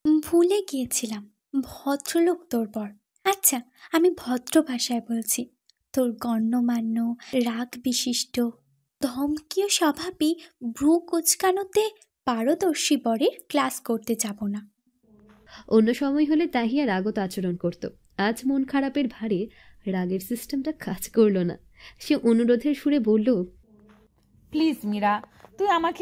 ভুলে গিয়েছিলাম, ভদ্রলোক তোর বর। আচ্ছা, আমি ভদ্র ভাষায় বলছি। তোর গণ্যমান্য, রাগ বিশিষ্ট, ধমকীয় স্বভাবই ভ্রু কুচকানোতে পারদর্শী বরের ক্লাস করতে যাব না। অন্য সময় হলে তাহিয়া রাগত আচরণ করত। আজ মন খারাপের ভারে রাগের সিস্টেমটা কাজ করল না। সে অনুরোধের সুরে বলল, প্লিজ মীরা, তুই আমার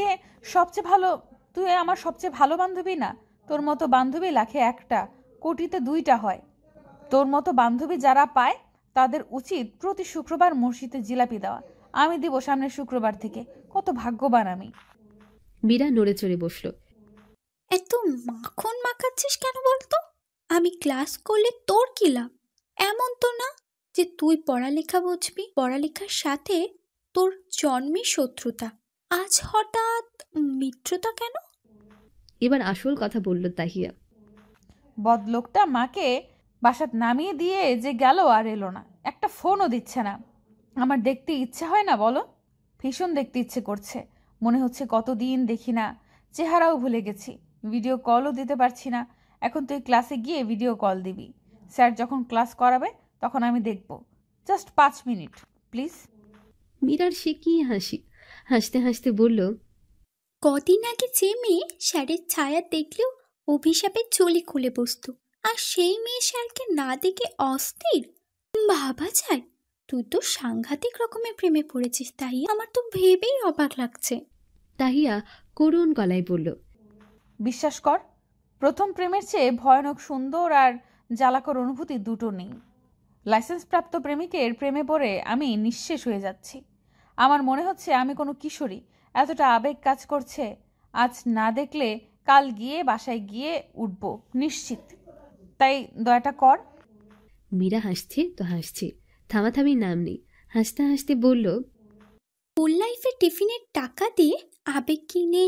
সবচেয়ে ভালো বান্ধবী না? তোর মতো বান্ধবী লাখে একটা, কোটিতে দুইটা হয়। তোর মতো বান্ধবী যারা পায় তাদের উচিত প্রতি শুক্রবার মসজিদে জিলাপি দেওয়া। আমি দিব সামনের শুক্রবার থেকে। কত ভাগ্যবান আমি। মীরা নড়ে চড়ে বসল। এত মাখন মাখাচ্ছিস কেন বলতো? আমি ক্লাস করলে তোর কি লাভ? এমন তো না যে তুই পড়ালেখা বুঝবি। পড়ালেখার সাথে তোর জন্মে শত্রুতা, আজ হঠাৎ মিত্রতা কেন? এবার আসল কথা বলল তাহিয়া। বদলোকটা মাকে বাসাত নামিয়ে দিয়ে যে গেল আর এলো না, একটা ফোনও দিচ্ছে না। আমার দেখতে ইচ্ছে হয় না বলো? ভীষণ দেখতে ইচ্ছে করছে। মনে হচ্ছে কতদিন দেখি না, চেহারাও ভুলে গেছি। ভিডিও কলও দিতে পারছি না। এখন তুই ক্লাসে গিয়ে ভিডিও কল দিবি। স্যার যখন ক্লাস করাবে তখন আমি দেখব। Just 5 minute please. মীরার সে কি হাসি, হাসতে হাসতে বলল, কদিন আগে যে মেয়ে স্যারের ছায়া দেখলেও অভিশাপের চুলি খুলে বসত, আর সেই মেয়ে স্যারকে না দেখে অস্থির। ভাবা যায়? তুই তো সাংঘাতিক রকমের প্রেমে পড়েছিস, তাই আমার তো ভেবেই অবাক লাগছে। তাহিয়া করুণ গলায় বলল, বিশ্বাস কর, প্রথম প্রেমের চেয়ে ভয়ানক সুন্দর আর জ্বালাকর অনুভূতি দুটো নেই। লাইসেন্সপ্রাপ্ত প্রেমিকের প্রেমে পড়ে আমি নিঃশেষ হয়ে যাচ্ছি। আমার মনে হচ্ছে আমি কোনো কিশোরী, এতটা আবেগ কাজ করছে। আজ না দেখলে কাল গিয়ে বাসায় গিয়ে উঠব নিশ্চিত। তাই দয়াটা কর। মীরা হাসছে তো হাসছে, থামাথামির নাম নেই। হাসতে হাসতে বলল, স্কুল লাইফের টিফিনের টাকা দিয়ে আবেগ কিনে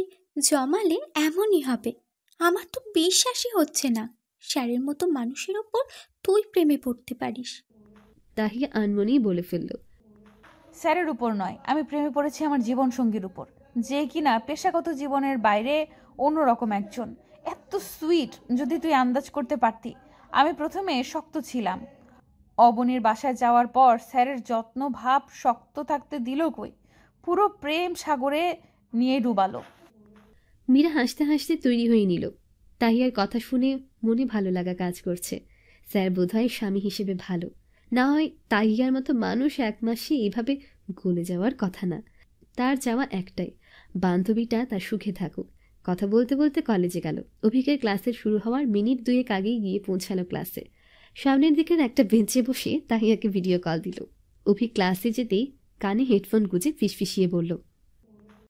জমালে এমনই হবে। আমার তো বিশ্বাসই হচ্ছে না স্যারের মতো মানুষের ওপর তুই প্রেমে পড়তে পারিস। তাহিয়া আনমনি বলে ফেলল, স্যারের উপর নয়, আমি প্রেমে পড়েছি আমার জীবনসঙ্গীর উপর, যে কিনা পেশাগত জীবনের বাইরে অন্যরকম একজন। এত সুইট, যদি তুই আন্দাজ করতে পারতি। আমি প্রথমে শক্ত ছিলাম। অবনীর বাসায় যাওয়ার পর স্যারের যত্ন ভাব শক্ত থাকতে দিল কই, পুরো প্রেম সাগরে নিয়ে ডুবালো। মীরা হাসতে হাসতে তৈরি হয়ে নিল। তাহিয়ার কথা শুনে মনে ভালো লাগা কাজ করছে। স্যার বোধহয় স্বামী হিসেবে ভালো, না হয় তাহিয়ার মতো মানুষ 1 মাসে এভাবে গলে যাওয়ার কথা না। তার চাওয়া একটাই, বান্ধবীটা তার সুখে থাকুক। কথা বলতে বলতে কলেজে গেল। অভিকের ক্লাসের শুরু হওয়ার মিনিট 2 আগেই গিয়ে পৌঁছালো ক্লাসে। সামনের দিকের একটা বেঞ্চে বসে তাহিয়াকে ভিডিও কল দিল। অভি ক্লাসে যেতেই কানে হেডফোন গুঁজে ফিসফিসিয়ে বলল,